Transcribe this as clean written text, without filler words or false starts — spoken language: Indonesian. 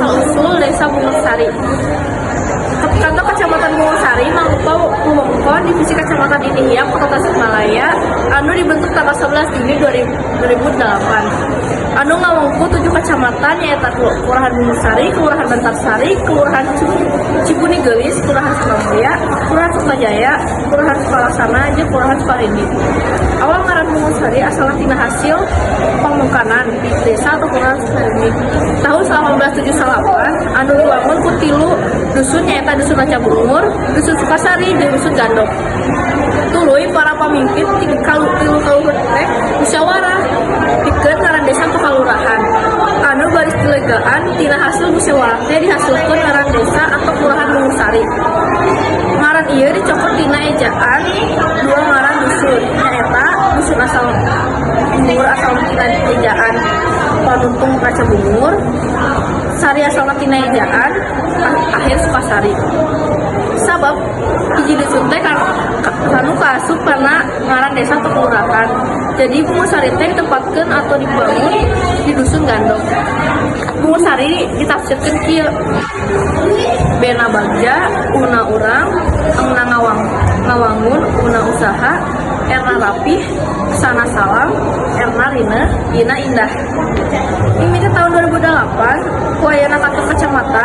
asal-usul Desa Bungursari. Kantor Kecamatan Bungursari mangrupa wewengkon divisi Kecamatan Indihiyang, Kota Tasikmalaya, anu dibentuk tanggal 11 Juni 2008. Anu ngawengku 7 kecamatan nyaeta Kelurahan Bungursari, Kelurahan Bantarsari, Kelurahan Cibuni Gelis, Kelurahan Surabaya, Kelurahan Sukajaya, Kelurahan Sukalasana, jeung Kelurahan Sukarindi. Awal ngaran Bungursari asalna tina hasil pamungkanan di desa atau Kelurahan Sukarindi. Tahun 1878 anu diwangun ku 3 dusun nyaeta Dusun Ranca Bungur, Dusun Sukasari, jeung Dusun Gandok. Tuluy para pamimpin tilu kaluhur teh musyawarah pikeun ngaran desa atau kalurahan. Anu baris dilegaan tina hasil musyawarah teh dihasilkeun ngaran desa atau Kelurahan Bungursari. Ngaran ieu dicokot tina ejaan 2 ngaran dusun nyaeta Dusun asal Bungur asal tina ejaan Panuntung Ranca Bungur, Sari asal tina ejaan Akhir Sukasari. Sabab hiji dusun teh kanu kaasup karena ngaran desa atau kelurahan. Jadi Bungursari teh ditempatkeun atau dibangun di Dusun Gandok. Bungursari ditafsirkeun kieu. Bena bagja, una urang, engna ngawangun, una usaha, erna rapih, sana salam, erna rina, ina indah. Mimiti tahun 2008, kuayana kantor kecamatan